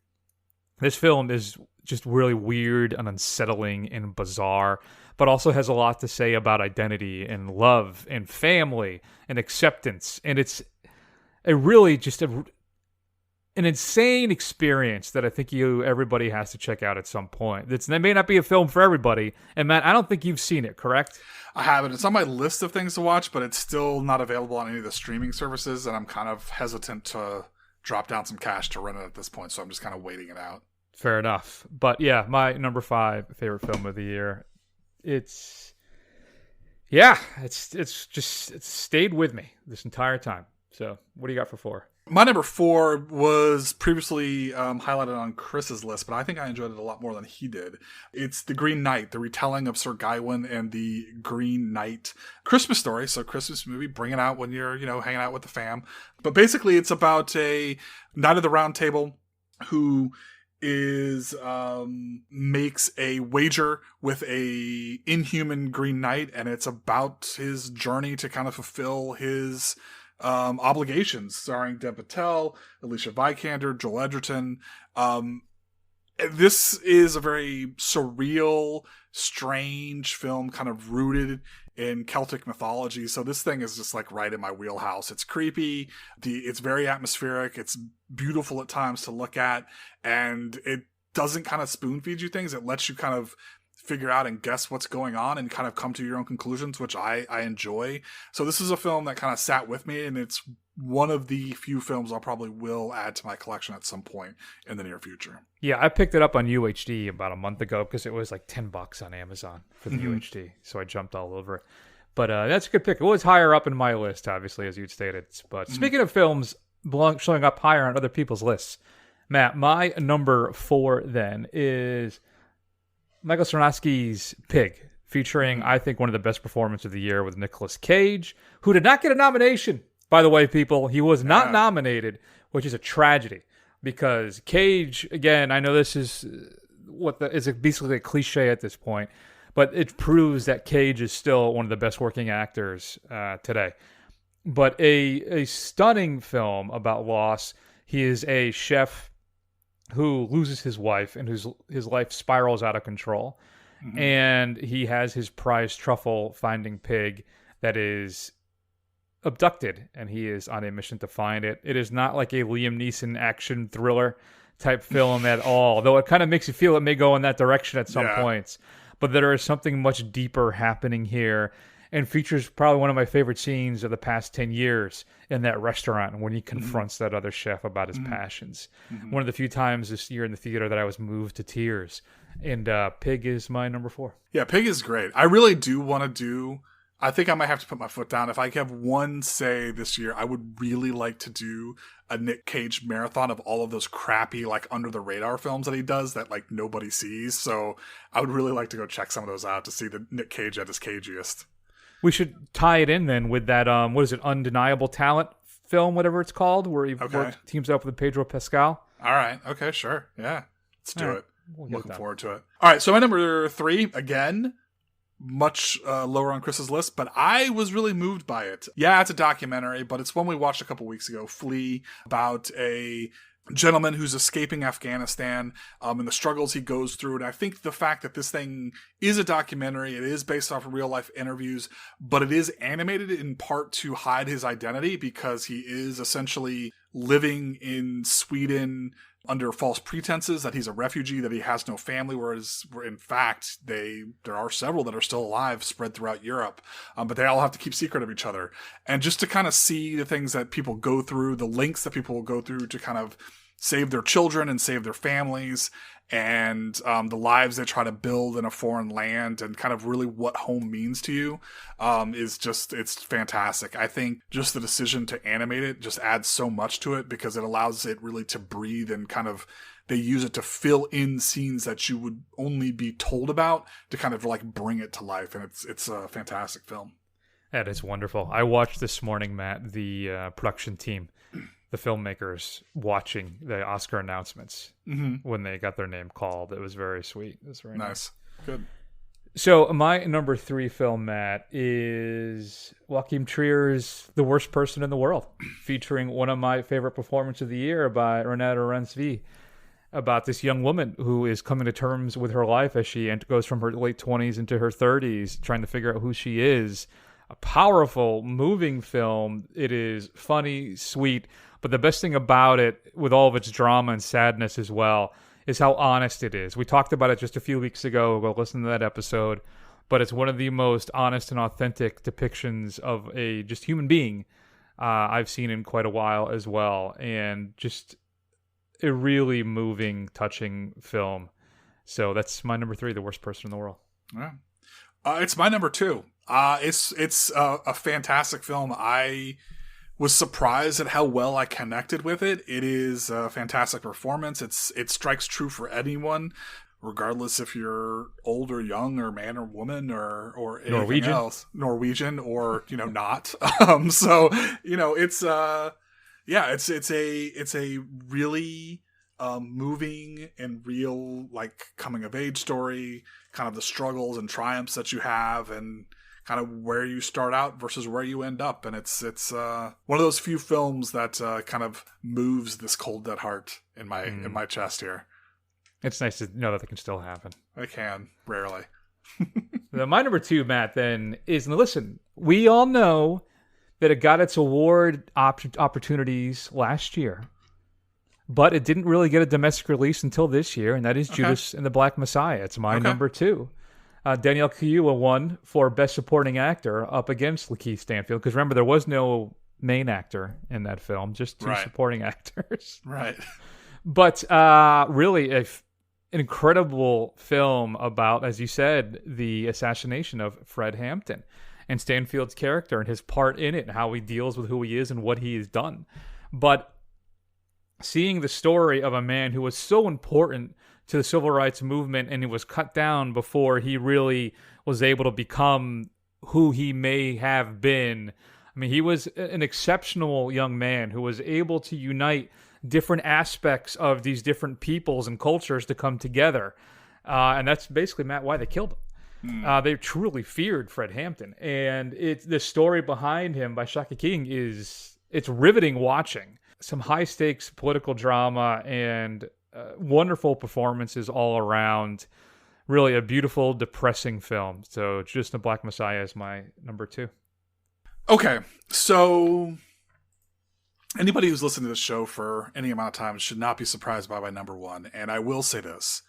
this film is just really weird and unsettling and bizarre, but also has a lot to say about identity and love and family and acceptance. And it's a really just an insane experience that I think everybody has to check out at some point. That may not be a film for everybody. And Matt, I don't think you've seen it, correct? I haven't. It's on my list of things to watch, but it's still not available on any of the streaming services, and I'm kind of hesitant to drop down some cash to rent it at this point, so I'm just kind of waiting it out. Fair enough. But yeah, my number 5 favorite film of the year. It's stayed with me this entire time. So what do you got for 4? My number 4 was previously highlighted on Chris's list, but I think I enjoyed it a lot more than he did. It's The Green Knight, the retelling of Sir Gawain and the Green Knight Christmas story. So Christmas movie, bring it out when you're, hanging out with the fam. But basically it's about a Knight of the Round Table who makes a wager with a inhuman Green Knight, and it's about his journey to kind of fulfill his obligations, starring Dev Patel, Alicia Vikander, Joel Edgerton. This is a very surreal, strange film, kind of rooted in Celtic mythology. So this thing is just like right in my wheelhouse. It's creepy. It's very atmospheric. It's beautiful at times to look at, and it doesn't kind of spoon feed you things. It lets you kind of figure out and guess what's going on and kind of come to your own conclusions, which I enjoy. So this is a film that kind of sat with me, and it's one of the few films I'll probably will add to my collection at some point in the near future. Yeah, I picked it up on UHD about a month ago because it was like $10 on Amazon for the UHD. So I jumped all over it. But that's a good pick. It was higher up in my list, obviously, as you'd stated. But speaking of films showing up higher on other people's lists, Matt, my number 4 then is Michael Sarnowski's Pig, featuring, I think, one of the best performances of the year with Nicolas Cage, who did not get a nomination. By the way, people, he was not nominated, which is a tragedy, because Cage, again, I know this is basically a cliche at this point, but it proves that Cage is still one of the best working actors today. But a stunning film about loss. He is a chef who loses his wife and his life spirals out of control. And he has his prized truffle finding pig that is abducted, and he is on a mission to find it. It is not like a Liam Neeson action thriller type film at all, though it kind of makes you feel it may go in that direction at some points. But there is something much deeper happening here, and features probably one of my favorite scenes of the past 10 years in that restaurant when he confronts that other chef about his passions. One of the few times this year in the theater that I was moved to tears. And Pig is my number 4. Yeah, Pig is great. I really do want to do I think I might have to put my foot down. If I have one say this year, I would really like to do a Nick Cage marathon of all of those crappy, like, under the radar films that he does that, like, nobody sees. So I would really like to go check some of those out to see the Nick Cage at his cagiest. We should tie it in then with that, what is it, Undeniable Talent film, whatever it's called, where he teams up with Pedro Pascal. All right. Okay, sure. Yeah. Let's do it. We'll Looking forward to it. All right. So my number 3, again, much lower on Chris's list, but I was really moved by it. Yeah, it's a documentary, but it's one we watched a couple weeks ago, Flee, about a gentleman who's escaping Afghanistan and the struggles he goes through. And I think the fact that this thing is a documentary, it is based off of real life interviews, but it is animated in part to hide his identity because he is essentially living in Sweden under false pretenses that he's a refugee, that he has no family, whereas in fact there are several that are still alive spread throughout Europe, but they all have to keep secret of each other. And just to kind of see the things that people go through, the lengths that people will go through to kind of save their children and save their families, and the lives they try to build in a foreign land, and kind of really what home means to you, it's fantastic. I think just the decision to animate it just adds so much to it because it allows it really to breathe, and kind of they use it to fill in scenes that you would only be told about to kind of like bring it to life. And it's a fantastic film. That is wonderful. I watched this morning, Matt, the production team, the filmmakers watching the Oscar announcements when they got their name called. It was very sweet. It was very nice. Good. So my number 3 film, Matt, is Joachim Trier's The Worst Person in the World, featuring one of my favorite performances of the year by Renata Rensvi, about this young woman who is coming to terms with her life as she goes from her late 20s into her 30s, trying to figure out who she is. A powerful, moving film. It is funny, sweet, but the best thing about it, with all of its drama and sadness as well, is how honest it is. We talked about it just a few weeks ago. Go listen to that episode. But it's one of the most honest and authentic depictions of a just human being I've seen in quite a while as well. And just a really moving, touching film. So that's my number 3, The Worst Person in the World. Yeah. It's my number 2. It's a fantastic film. I was surprised at how well I connected with it. It is a fantastic performance. It strikes true for anyone, regardless if you're old or young or man or woman or anything Norwegian. else. Norwegian or, not. So, it's it's a really moving and real, like, coming of age story, kind of the struggles and triumphs that you have, and kind of where you start out versus where you end up. And it's one of those few films that kind of moves this cold dead heart in my chest here. It's nice to know that it can still happen. I can, rarely. My number 2, Matt, then, is, listen, we all know that it got its award opportunities last year, but it didn't really get a domestic release until this year, and that is Judas and the Black Messiah. It's my number 2. Daniel Kaluuya won for Best Supporting Actor up against Lakeith Stanfield, because remember, there was no main actor in that film, just 2 supporting actors. Right. But really, an incredible film about, as you said, the assassination of Fred Hampton and Stanfield's character and his part in it and how he deals with who he is and what he has done. But seeing the story of a man who was so important to the civil rights movement, and he was cut down before he really was able to become who he may have been. I mean, he was an exceptional young man who was able to unite different aspects of these different peoples and cultures to come together. And that's basically, Matt, why they killed him. They truly feared Fred Hampton. And the story behind him by Shaka King it's riveting watching. Some high-stakes political drama and wonderful performances all around. Really a beautiful, depressing film. So Judas and the Black Messiah is my number 2. Okay, so anybody who's listened to this show for any amount of time should not be surprised by my number 1. And I will say this.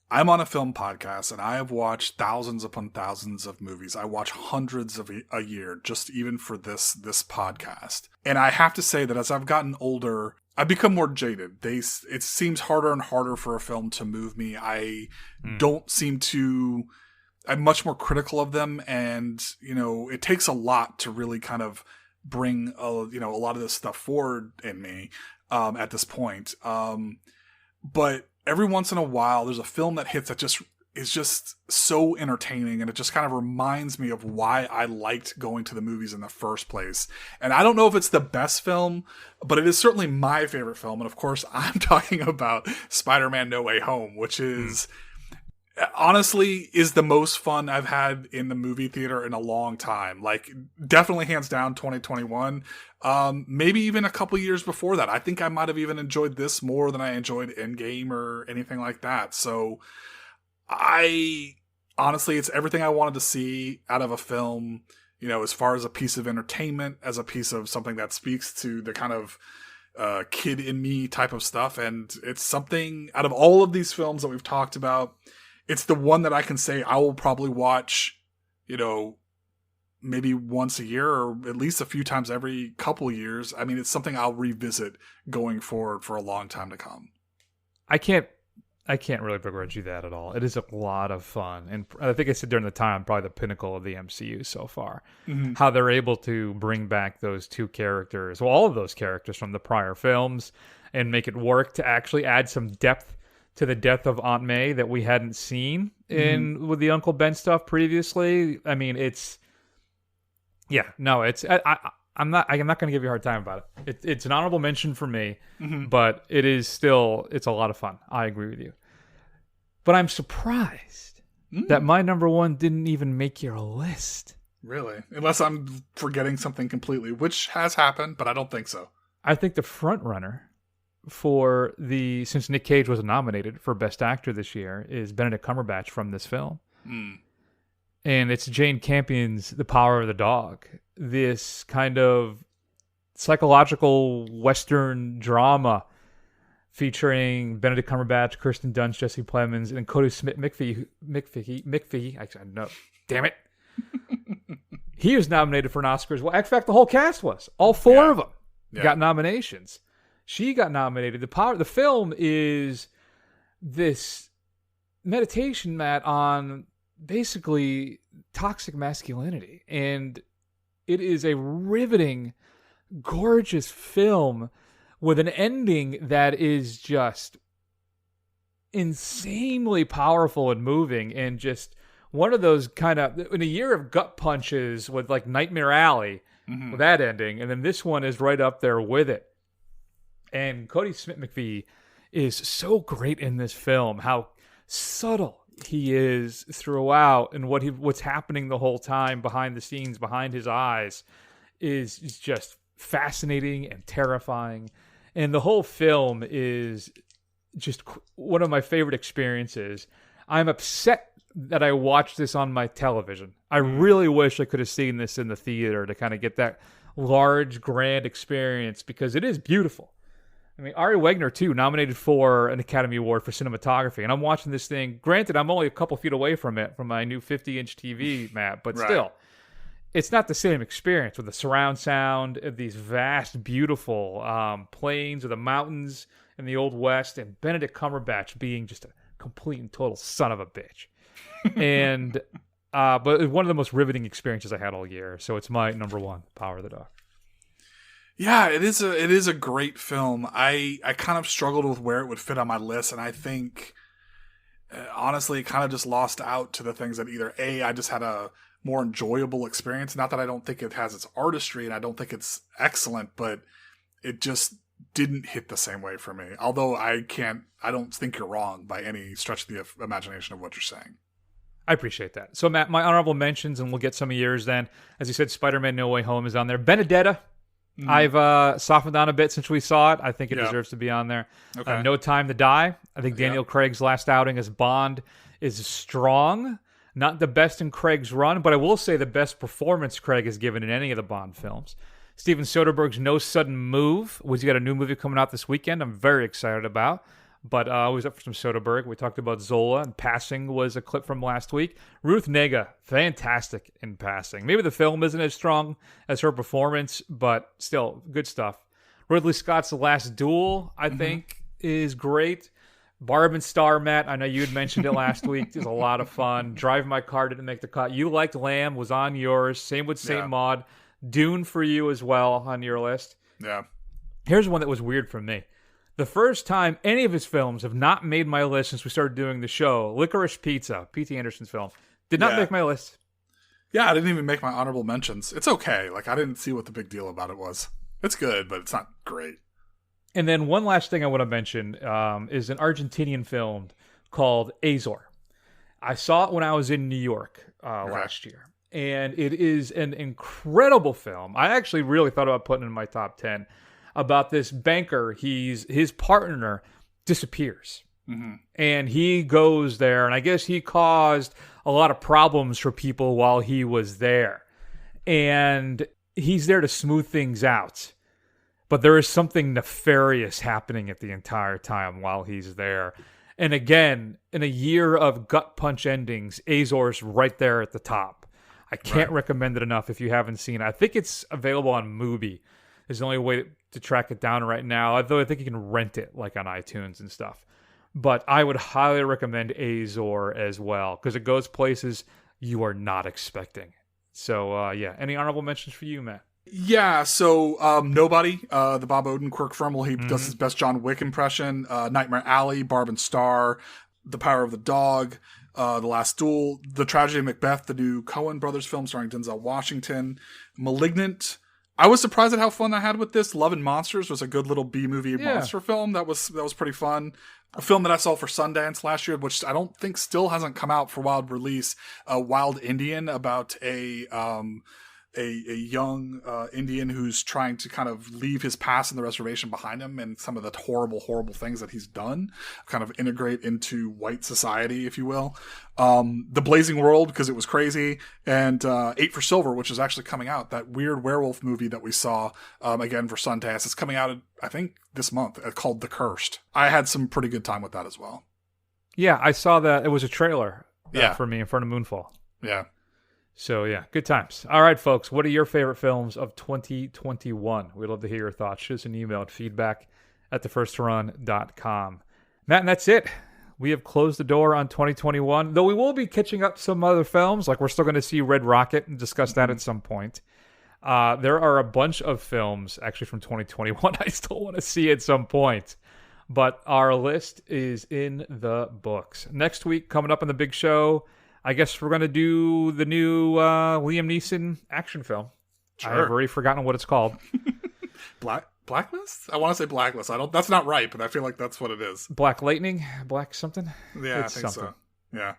I'm on a film podcast, and I have watched thousands upon thousands of movies. I watch hundreds of a year, just even for this podcast. And I have to say that as I've gotten older, I've become more jaded. It seems harder and harder for a film to move me. I don't seem to I'm much more critical of them, and it takes a lot to really kind of bring a lot of this stuff forward in me at this point. But every once in a while, there's a film that hits that just is just so entertaining, and it just kind of reminds me of why I liked going to the movies in the first place. And I don't know if it's the best film, but it is certainly my favorite film. And of course, I'm talking about Spider-Man No Way Home, which is honestly is the most fun I've had in the movie theater in a long time. Like, definitely hands down 2021. Maybe even a couple years before that. I think I might have even enjoyed this more than I enjoyed Endgame or anything like that. So honestly, it's everything I wanted to see out of a film, as far as a piece of entertainment, as a piece of something that speaks to the kind of kid in me type of stuff. And it's something out of all of these films that we've talked about, it's the one that I can say I will probably watch, maybe once a year or at least a few times every couple years. I mean, it's something I'll revisit going forward for a long time to come. I can't really begrudge you that at all. It is a lot of fun. And I think I said during the time, probably the pinnacle of the MCU so far. Mm-hmm. How they're able to bring back those two characters, well, all of those characters from the prior films, and make it work to actually add some depth to the death of Aunt May that we hadn't seen with the Uncle Ben stuff previously. I mean, I'm not going to give you a hard time about it. It's an honorable mention for me, but it's a lot of fun. I agree with you. But I'm surprised that my number one didn't even make your list. Really? Unless I'm forgetting something completely, which has happened, but I don't think so. I think the front runner since Nick Cage was nominated for Best Actor this year, is Benedict Cumberbatch from this film. And it's Jane Campion's The Power of the Dog. This kind of psychological Western drama featuring Benedict Cumberbatch, Kirsten Dunst, Jesse Plemons, and Cody Smith-McPhee. Damn it. He was nominated for an Oscar as well. In fact, the whole cast was. All four of them got nominations. She got nominated. The film is this meditation, Matt, on basically toxic masculinity. And it is a riveting, gorgeous film with an ending that is just insanely powerful and moving, and just one of those kind of, in a year of gut punches with like Nightmare Alley with that ending, and then this one is right up there with it. And Cody Smith-McPhee is so great in this film, how subtle he is throughout, and what's happening the whole time behind the scenes, behind his eyes, is just fascinating and terrifying. And the whole film is just one of my favorite experiences. I'm upset that I watched this on my television. I really wish I could have seen this in the theater to kind of get that large, grand experience, because it is beautiful. I mean, Ari Wegner, too, nominated for an Academy Award for cinematography. And I'm watching this thing. Granted, I'm only a couple feet away from it, from my new 50-inch TV, Matt. But still, it's not the same experience with the surround sound of these vast, beautiful plains or the mountains in the Old West, and Benedict Cumberbatch being just a complete and total son of a bitch. And but one of the most riveting experiences I had all year. So it's my number one, Power of the Dog. Yeah, it is a great film. I kind of struggled with where it would fit on my list, and I think honestly it kind of just lost out to the things that either I just had a more enjoyable experience. Not that I don't think it has its artistry, and I don't think it's excellent, but it just didn't hit the same way for me. Although I don't think you're wrong by any stretch of the imagination of what you're saying. I appreciate that. So Matt, my honorable mentions, and we'll get some of yours then. As you said, Spider-Man No Way Home is on there. Benedetta. I've softened down a bit since we saw it. I think it deserves to be on there. Okay. No Time to Die. I think Daniel Craig's last outing as Bond is strong. Not the best in Craig's run, but I will say the best performance Craig has given in any of the Bond films. Steven Soderbergh's No Sudden Move, which he got a new movie coming out this weekend I'm very excited about. But always up for some Soderbergh. We talked about Zola, and Passing was a clip from last week. Ruth Negga, fantastic in Passing. Maybe the film isn't as strong as her performance, but still, good stuff. Ridley Scott's The Last Duel, I think, is great. Barb and Star, Matt, I know you had mentioned it last week. It was a lot of fun. Drive My Car didn't make the cut. You liked Lamb, was on yours. Same with Saint Maud. Dune for you as well on your list. Yeah. Here's one that was weird for me. The first time any of his films have not made my list since we started doing the show, Licorice Pizza, P.T. Anderson's film, did not make my list. Yeah, I didn't even make my honorable mentions. It's okay. Like, I didn't see what the big deal about it was. It's good, but it's not great. And then one last thing I want to mention is an Argentinian film called Azor. I saw it when I was in New York last year. And it is an incredible film. I actually really thought about putting it in my top 10 about this banker. His partner disappears. Mm-hmm. And he goes there, and I guess he caused a lot of problems for people while he was there. And he's there to smooth things out. But there is something nefarious happening at the entire time while he's there. And again, in a year of gut punch endings, Azor's right there at the top. I can't recommend it enough if you haven't seen it. I think it's available on Mubi. Is the only way to track it down right now. Although I think you can rent it like on iTunes and stuff. But I would highly recommend Azor as well because it goes places you are not expecting. So, any honorable mentions for you, Matt? Yeah, so Nobody, the Bob Odenkirk film, he does his best John Wick impression. Nightmare Alley, Barb and Star, The Power of the Dog, The Last Duel, The Tragedy of Macbeth, the new Coen Brothers film starring Denzel Washington, Malignant. I was surprised at how fun I had with this. Love and Monsters was a good little B-movie monster film. That was pretty fun. A film that I saw for Sundance last year, which I don't think still hasn't come out for wide release, Wild Indian, about a young Indian who's trying to kind of leave his past and the reservation behind him and some of the horrible, horrible things that he's done, kind of integrate into white society, if you will. The Blazing World, because it was crazy, and 8 for Silver, which is actually coming out, that weird werewolf movie that we saw, again, for Sundance. It's coming out, I think, this month, called The Cursed. I had some pretty good time with that as well. Yeah, I saw that. It was a trailer for me in front of Moonfall. Yeah. So, yeah, good times. All right, folks, what are your favorite films of 2021? We'd love to hear your thoughts. Shoot us an email at feedback@thefirstrun.com. Matt, and that's it. We have closed the door on 2021, though we will be catching up some other films. Like, we're still going to see Red Rocket and discuss that at some point. There are a bunch of films, actually, from 2021 I still want to see at some point. But our list is in the books. Next week, coming up on the big show, I guess we're going to do the new Liam Neeson action film. Sure. I have already forgotten what it's called. Blacklist? I want to say Blacklist. That's not right, but I feel like that's what it is. Black Lightning? Black something? Yeah, I think so. Yeah.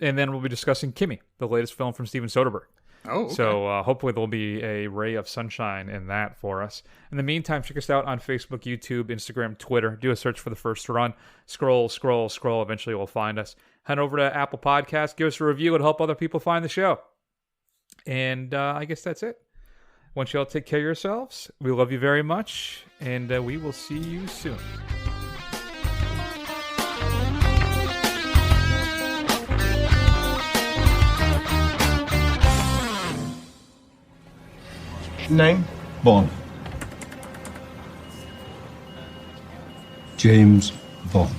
And then we'll be discussing Kimmy, the latest film from Steven Soderbergh. Oh, okay. So hopefully there'll be a ray of sunshine in that for us. In the meantime, check us out on Facebook, YouTube, Instagram, Twitter. Do a search for The First Run. Scroll. Eventually you'll find us. Head over to Apple Podcasts. Give us a review. It'll help other people find the show. And I guess that's it. Want you all to take care of yourselves. We love you very much. And we will see you soon. Name? Bond. James Bond.